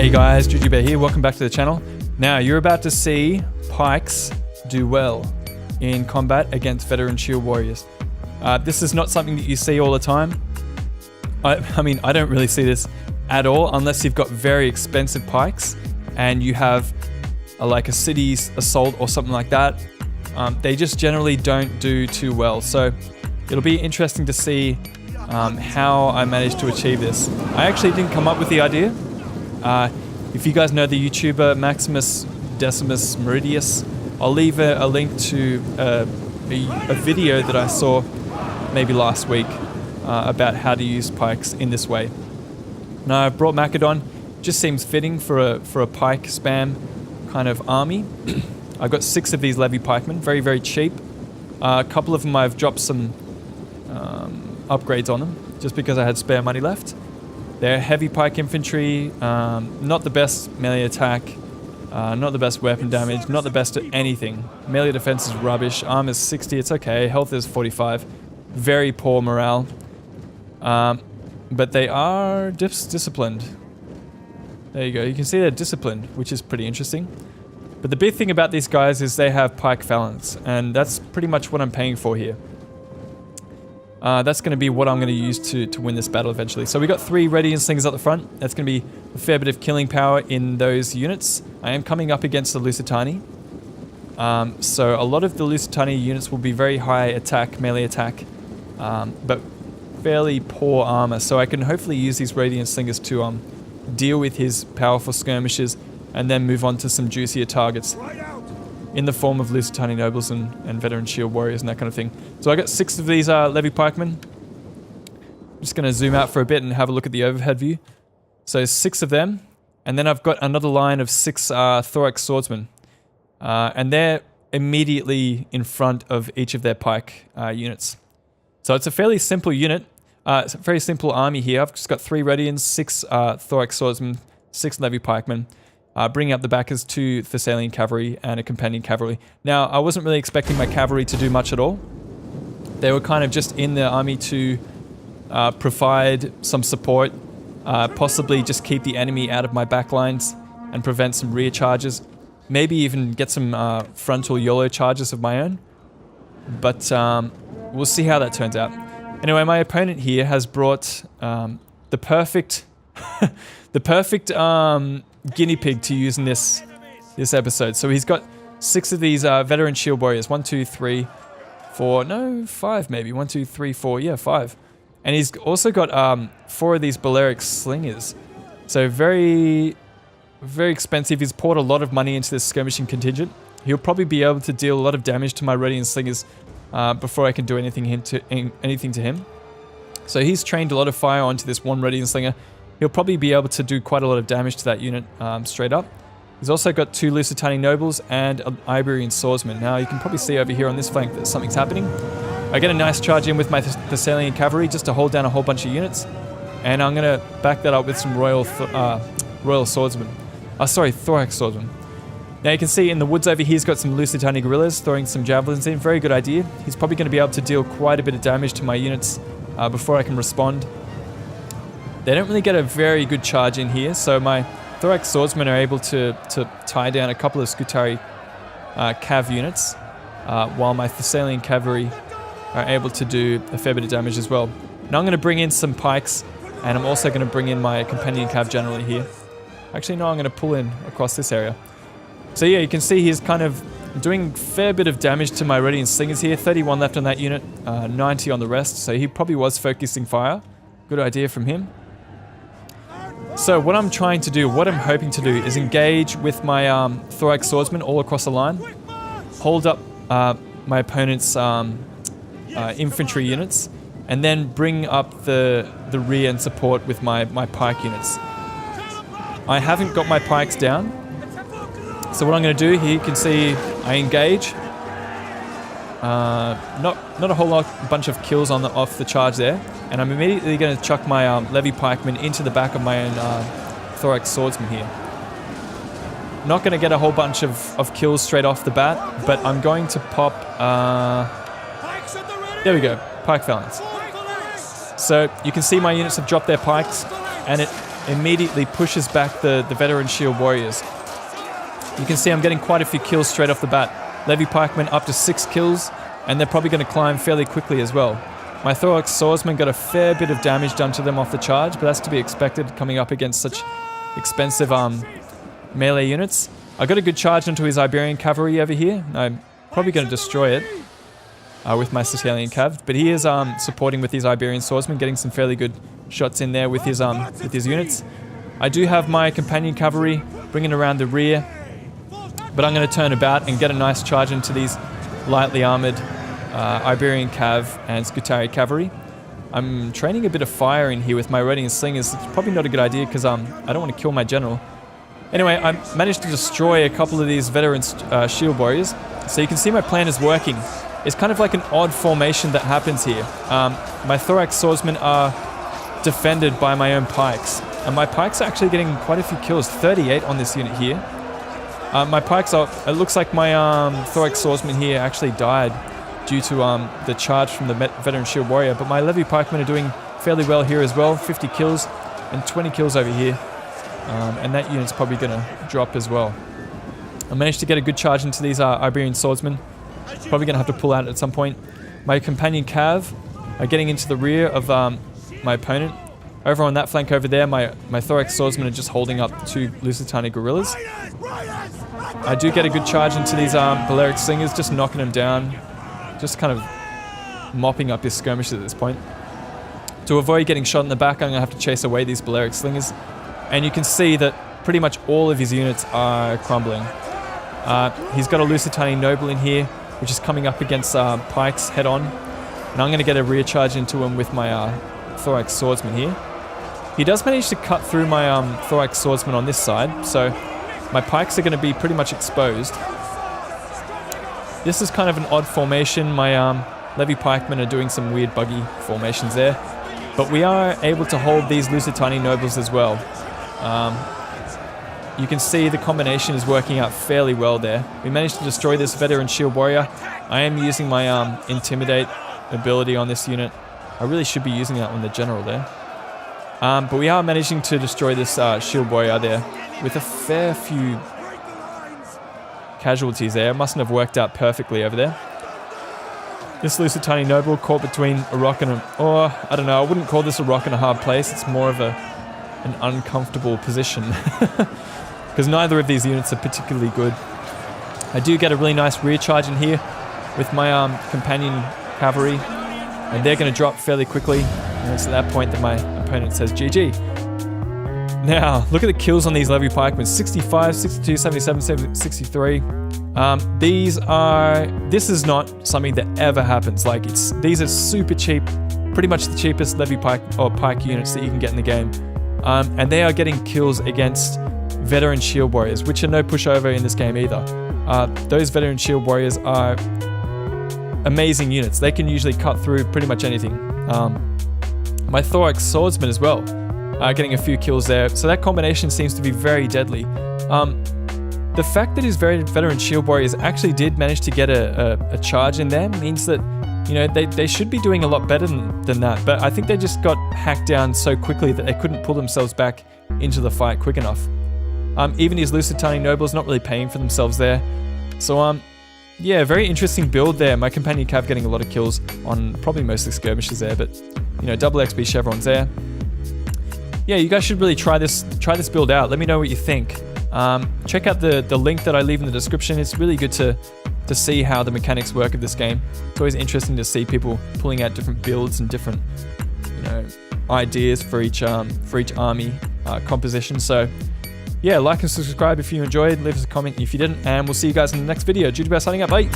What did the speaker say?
Hey guys, Jujubear here, welcome back to the channel. Now, you're about to see Pikes do well in combat against veteran shield warriors. This is not something that you see all the time. I mean, I don't really see this at all unless you've got very expensive Pikes and you have like a city's assault or something like that. They just generally don't do too well. So it'll be interesting to see how I managed to achieve this. I actually didn't come up with the idea. If you guys know the YouTuber Maximus Decimus Meridius, I'll leave a link to a video that I saw maybe last week about how to use Pikes in this way. Now I brought Macedon, just seems fitting for a Pike spam kind of army. I've got 6 of these levy pikemen, very, very cheap. A couple of them I've dropped some upgrades on them, just because I had spare money left. They're heavy pike infantry, not the best melee attack, not the best weapon damage, not the best at anything. Melee defense is rubbish, armor is 60, it's okay, health is 45. Very poor morale. But they are disciplined. There you go, you can see they're disciplined, which is pretty interesting. But the big thing about these guys is they have pike phalanx, and that's pretty much what I'm paying for here. That's going to be what I'm going to use to win this battle eventually. So we got 3 Radiant Slingers up the front. That's going to be a fair bit of killing power in those units. I am coming up against the Lusitani. So a lot of the Lusitani units will be very high attack, melee attack, but fairly poor armor. So I can hopefully use these Radiant Slingers to deal with his powerful skirmishes and then move on to some juicier targets in the form of Lusitani nobles and veteran shield warriors and that kind of thing. So I got 6 of these levy pikemen. I'm just going to zoom out for a bit and have a look at the overhead view. So 6 of them, and then I've got another line of 6 thorax swordsmen. And they're immediately in front of each of their pike units. So it's a fairly simple unit. It's a very simple army here. I've just got 3 Radians, 6 thorax swordsmen, 6 levy pikemen. Bringing up the back is 2 Thessalian cavalry and a companion cavalry. Now, I wasn't really expecting my cavalry to do much at all. They were kind of just in the army to provide some support, possibly just keep the enemy out of my backlines and prevent some rear charges. Maybe even get some frontal YOLO charges of my own. But we'll see how that turns out. Anyway, my opponent here has brought the perfect... the perfect guinea pig to use in this episode. So he's got 6 of these veteran shield warriors. 1, 2, 3, 4, no, 5 maybe. 1, 2, 3, 4, yeah, 5. And he's also got 4 of these Balearic slingers. So very, very expensive. He's poured a lot of money into this skirmishing contingent. He'll probably be able to deal a lot of damage to my Radiant Slingers before I can do anything to him. So he's trained a lot of fire onto this 1 Radiant Slinger. He'll probably be able to do quite a lot of damage to that unit straight up. He's also got 2 Lusitani nobles and an Iberian swordsman. Now you can probably see over here on this flank that something's happening. I get a nice charge in with my Thessalian cavalry just to hold down a whole bunch of units. And I'm going to back that up with some royal swordsmen. Sorry, thorax swordsmen. Now you can see in the woods over here he's got some Lusitani guerrillas throwing some javelins in. Very good idea. He's probably going to be able to deal quite a bit of damage to my units before I can respond. They don't really get a very good charge in here, so my thorax swordsmen are able to tie down a couple of Scutari cav units, while my Thessalian cavalry are able to do a fair bit of damage as well. Now I'm going to bring in some pikes, and I'm also going to bring in my companion cav generally here. Actually, no, I'm going to pull in across this area. So yeah, you can see he's kind of doing a fair bit of damage to my Radiant Slingers here. 31 left on that unit, 90 on the rest, so he probably was focusing fire. Good idea from him. So what I'm trying to do, what I'm hoping to do, is engage with my thorax swordsman all across the line, hold up my opponent's infantry units, and then bring up the rear and support with my pike units. I haven't got my pikes down, so what I'm going to do here, you can see I engage. Not a whole bunch of kills off the charge there, and I'm immediately going to chuck my levy pikemen into the back of my own thorax swordsman here. Not going to get a whole bunch of kills straight off the bat, but I'm going to pop... there we go, pike phalanx. So you can see my units have dropped their pikes, and it immediately pushes back the veteran shield warriors. You can see I'm getting quite a few kills straight off the bat. Levy pikemen up to 6 kills, and they're probably going to climb fairly quickly as well. My thorax swordsman got a fair bit of damage done to them off the charge, but that's to be expected coming up against such expensive melee units. I got a good charge into his Iberian cavalry over here. I'm probably going to destroy it with my Sicilian cav, but he is supporting with his Iberian swordsman, getting some fairly good shots in there with his units. I do have my companion cavalry bringing around the rear, but I'm going to turn about and get a nice charge into these lightly armored Iberian cav and Scutari cavalry. I'm training a bit of fire in here with my Rhodian slingers. It's probably not a good idea because I don't want to kill my general. Anyway, I managed to destroy a couple of these veteran shield warriors. So you can see my plan is working. It's kind of like an odd formation that happens here. My thorax swordsmen are defended by my own pikes. And my pikes are actually getting quite a few kills, 38 on this unit here. My pikes are, it looks like my thorax swordsman here actually died due to the charge from the veteran shield warrior, but my levy pikemen are doing fairly well here as well, 50 kills and 20 kills over here. And that unit's probably going to drop as well. I managed to get a good charge into these Iberian swordsmen. Probably going to have to pull out at some point. My companion cav are getting into the rear of my opponent. Over on that flank over there, my thorax swordsmen are just holding up 2 Lusitani guerrillas. I do get a good charge into these Balearic slingers, just knocking them down. Just kind of mopping up his skirmishers at this point. To avoid getting shot in the back, I'm going to have to chase away these Balearic slingers. And you can see that pretty much all of his units are crumbling. He's got a Lusitani noble in here, which is coming up against Pikes head on. And I'm going to get a rear charge into him with my thorax swordsman here. He does manage to cut through my thorax swordsman on this side, so my Pikes are going to be pretty much exposed. This is kind of an odd formation. My levy pikemen are doing some weird buggy formations there. But we are able to hold these Lusitani nobles as well. You can see the combination is working out fairly well there. We managed to destroy this veteran shield warrior. I am using my intimidate ability on this unit. I really should be using that on the general there. But we are managing to destroy this shield warrior there with a fair few casualties there. It mustn't have worked out perfectly over there. This Lusitani noble caught between a rock and I don't know, I wouldn't call this a rock and a hard place. It's more of an uncomfortable position because neither of these units are particularly good. I do get a really nice rear charge in here with my companion cavalry, and they're going to drop fairly quickly, and it's at that point that my opponent says GG. Now, look at the kills on these levy pikemen. 65, 62, 77, 63. This is not something that ever happens. Like, these are super cheap, pretty much the cheapest levy pike or pike units that you can get in the game. And they are getting kills against veteran shield warriors, which are no pushover in this game either. Those veteran shield warriors are amazing units. They can usually cut through pretty much anything. My thorax swordsman as well, getting a few kills there. So that combination seems to be very deadly. The fact that his veteran shield warriors actually did manage to get a charge in there means that, you know, they should be doing a lot better than that. But I think they just got hacked down so quickly that they couldn't pull themselves back into the fight quick enough. Even his Lusitani nobles not really paying for themselves there. So yeah, very interesting build there. My companion cav getting a lot of kills on probably mostly skirmishes there, but you know, double XP chevrons there. Yeah, you guys should really try this build out. Let me know what you think. Check out the link that I leave in the description. It's really good to see how the mechanics work of this game. It's always interesting to see people pulling out different builds and different, you know, ideas for each army composition. So yeah, like and subscribe if you enjoyed. Leave us a comment if you didn't, and we'll see you guys in the next video. Jujubear signing up. Bye.